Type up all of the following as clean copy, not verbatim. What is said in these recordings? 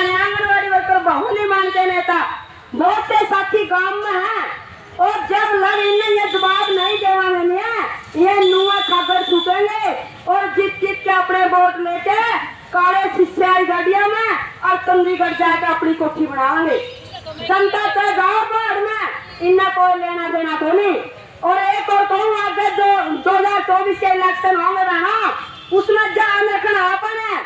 जाने आंगनबाड़ी वर्कर बहुत नहीं मानते नेता, बहुत से साथी गांव में हैं और जब लग इन्हें ये जवाब नहीं देवाएंगे ये नुआ खाकर छूटेंगे और जीत जीत के अपने वोट लेके काले सिस्याई गाड़िया में और चंडीगढ़ जाकर अपनी कोठी बनाएंगे। जनता तो गाँव पहाड़ में इन्हें कोई लेना देना तो नहीं। और एक और कहूँ आगे जो 2024 के इलेक्शन होंगे ना उसमें जान रखना अपने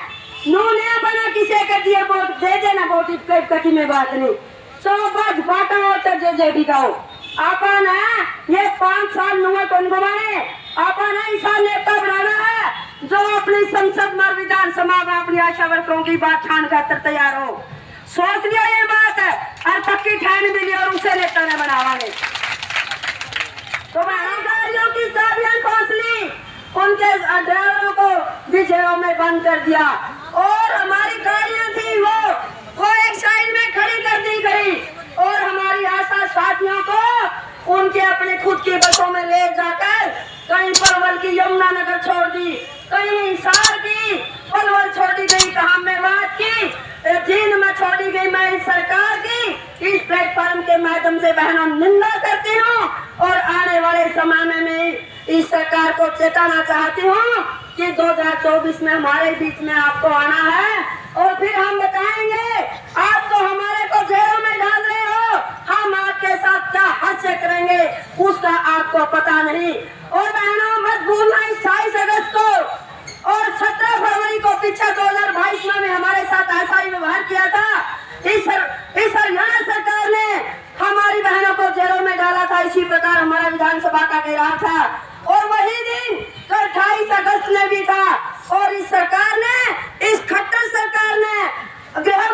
नूने बना किसे कर दिए वोट दे देना वोट कटी में बात नहीं। तो बस बाटा होता जेजेडी का हो अपन है ये 5 साल नुआ कौन घुमाने अपन ऐसा नेता बनाना है जो अपनी संसद में विधानसभा में अपनी आशा वर्करों की बात ठान कर तैयार हो। सोच लिया ये बात है और पक्की ठान भी लिया और उसे नेता ने बनावांगे। तो गाड़ियों की चाबियां खोस ली, उनके ड्राइवरों को भी जेलों में बंद कर दिया और हमारी गाड़ियां थी वो एक साइड में खड़ी कर दी गई और हमारी आशा साथियों को उनके अपने खुद की बसों में ले जाकर कहीं पलवल की यमुनानगर छोड़ दी, कहीं हिसार की पलवल छोड़ी गई, कहाँ मेवात की जींद में छोड़ी गई। मैं इस सरकार की इस प्लेटफॉर्म के माध्यम से बहनों निंदा करती हूँ और आने वाले समय में मैं इस सरकार को चेताना चाहती हूँ कि 2024 में हमारे बीच में आपको आना है और फिर हम बताएंगे आप तो हमारे को जेलों में डाल रहे हो, हम आपके साथ क्या हास्य करेंगे उसका आपको पता नहीं। और बहनों मत भूलना 28 अगस्त को और 17 फरवरी को पीछे 2022 में भी हमारे साथ ऐसा ही व्यवहार किया था। इस हरियाणा सरकार ने हमारी बहनों को जेलों में डाला था, इसी प्रकार हमारा विधानसभा का घेराव था और वही दिन 28 अगस्त में भी था। और इस सरकार ने, इस खट्टर सरकार ने गृह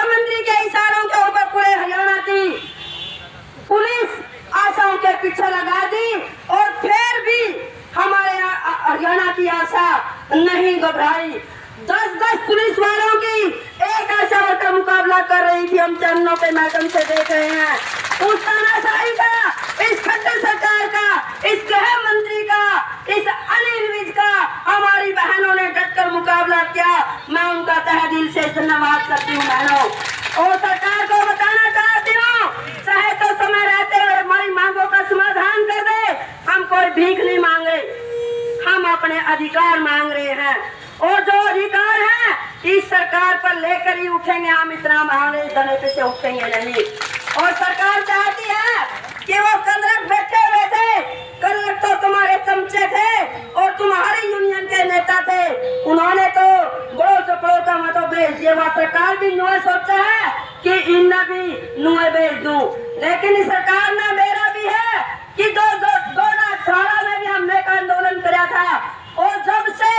मंत्री के इशारों के ऊपर पूरे हरियाणा की पुलिस आशाओं के पीछे लगा दी और फिर भी हमारे हरियाणा की आशा नहीं घबराई। 10-10 पुलिस वालों की एक आशा का मुकाबला कर रही थी, हम चरणों के माध्यम से देख रहे हैं। उस तानाशाही का, इस खट्टर सरकार का, इस गृह मंत्री का, इस अनिल विज का हमारी बहनों ने डटकर मुकाबला किया। मैं उनका तहे दिल से धन्यवाद करती हूँ बहनों। और सरकार को बताना चाहती हूँ चाहे तो समय रहते हुए हमारी मांगों का समाधान कर दे, हम कोई भीख नहीं मांगे, हम अपने अधिकार मांग रहे हैं और जो अधिकार है इस सरकार पर लेकर ही उठेंगे, हम इतना महाने धने पे से उठेंगे नहीं। और सरकार चाहती है कि वो कलरक बैठे हुए थे, कलरक तो तुम्हारे चमचे थे और तुम्हारी यूनियन के नेता थे, उन्होंने तो बड़ो चपड़ों का मतलब भेज दिया। वह सरकार भी नुए सोचा है कि इन्हें भी नुए भेज दूं, लेकिन इस सरकार ने मेरा भी है कि 2018 में भी हमने का आंदोलन किया था और जब से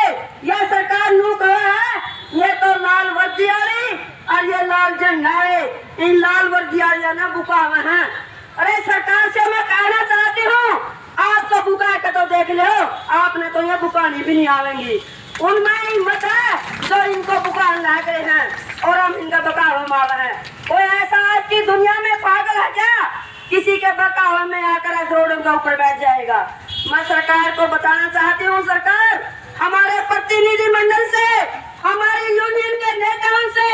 यह सरकार नू कहा है ये तो लाल वर्दियाली और ये लाल झंडा है, इन लाल वर्दियालियां ना बुका हुए हैं। अरे सरकार से मैं कहना चाहती हूँ आप तो बुका के तो देख लो, आपने तो ये बुकानी भी नहीं आवेंगी। उनमें हिम्मत है जो इनको बुकान ला गए हैं और हम इनका बकावा मार रहे हैं। कोई ऐसा आज की दुनिया में पागल है क्या किसी के बकावा में आकर रोडों के ऊपर बैठ जाएगा। मैं सरकार को बताना चाहती हूँ, सरकार हमारे प्रतिनिधि मंडल से, हमारी यूनियन के नेताओं से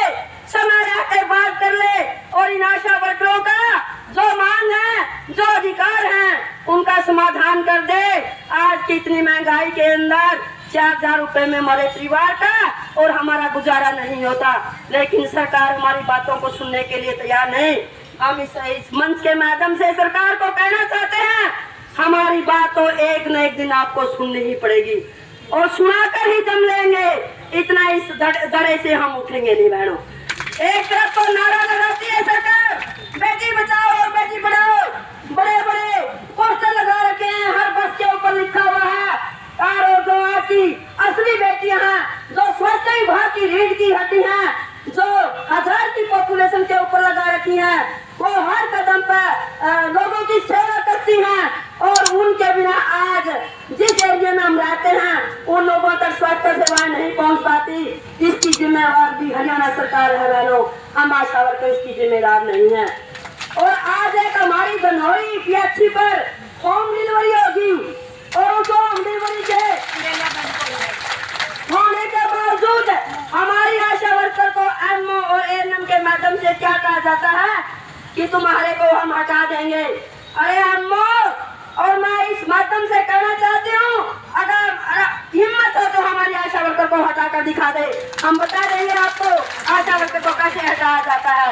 समय रहते बात कर ले और इन आशा वर्करों का जो मांग है, जो अधिकार है उनका समाधान कर दे। आज की इतनी महंगाई के अंदर 4000 रुपए में हमारे परिवार का और हमारा गुजारा नहीं होता, लेकिन सरकार हमारी बातों को सुनने के लिए तैयार नहीं। हम इस मंच के माध्यम से सरकार को कहना चाहते हैं हमारी बात तो एक न एक दिन आपको सुननी ही पड़ेगी और सुनाकर ही दम लेंगे, इतना इस दड़े से हम उठेंगे नहीं बहनों। एक तरफ तो नारा लगाती है सरकार बेटी बचाओ और बेटी पढ़ाओ, बड़े बड़े पोस्टर लगा रखे हैं, हर बस के ऊपर लिखा हुआ है और जो आपकी असली बेटियां हैं, जो स्वास्थ्य विभाग की रीढ़ की हड्डी हैं, जो 1000 की पॉपुलेशन के ऊपर लगा रखी हैं, वो हर कदम पर लोगों की सेवा करती हैं और उनके बिना आज जिस एरिया में हम रहते हैं उन लोगों तक स्वास्थ्य सेवाएं नहीं पहुंच पाती। इसकी जिम्मेवार भी हरियाणा सरकार है बहनों, हम आशा वर्कर इसकी जिम्मेदार नहीं है। और आज एक हमारी धनौरी पीएचसी पर होम डिलीवरी होगी और उस होम डिलीवरी के होने के बावजूद हमारी आशा वर्कर जाता है कि तुम्हारे को हम हटा देंगे। अरे अम्मो, और मैं इस माध्यम से कहना चाहती हूँ, अगर हिम्मत हो तो हमारी आशा वर्कर को हटाकर दिखा दे, हम बता देंगे आपको आशा वर्कर को कैसे हटाया जाता है।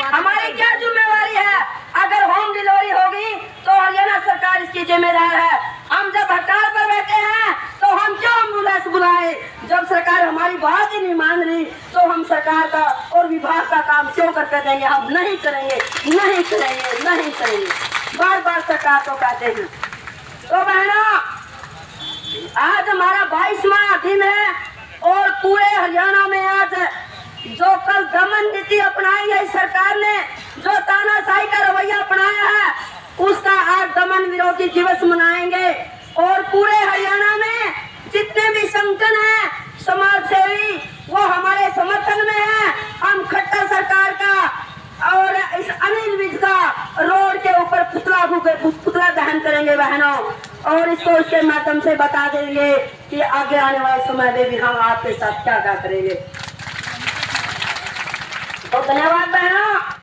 हमारी क्या जिम्मेवारी है? अगर होम डिलीवरी होगी तो हरियाणा सरकार इसकी जिम्मेदार है। हम जब हड़ताल पर बैठे हैं तो हम क्यों एम्बुलेंस बुलाए? जब सरकार हमारी बात ही नहीं मान रही तो हम सरकार का और विभाग का काम क्यों करके देंगे? हम नहीं करेंगे, नहीं करेंगे, नहीं करेंगे, बार बार सरकार को कहते हैं। तो बहनों, आज हमारा 22वां दिन है और पूरे हरियाणा में आज जो कल दमन नीति अपनाई है सरकार ने, जो तानाशाही का रवैया अपनाया है, उसका आज दमन विरोधी दिवस मनाएंगे। और पूरे हरियाणा में जितने भी संगठन हैं, समाज सेवी, वो हमारे समर्थन में हैं। हम खट्टर सरकार का और इस अनिल विज का रोड के ऊपर पुतला दहन करेंगे बहनों, और इसको उसके माध्यम से बता देंगे कि आगे आने वाले समय में भी हम आपके साथ क्या क्या करेंगे। तो धन्यवाद बहनों।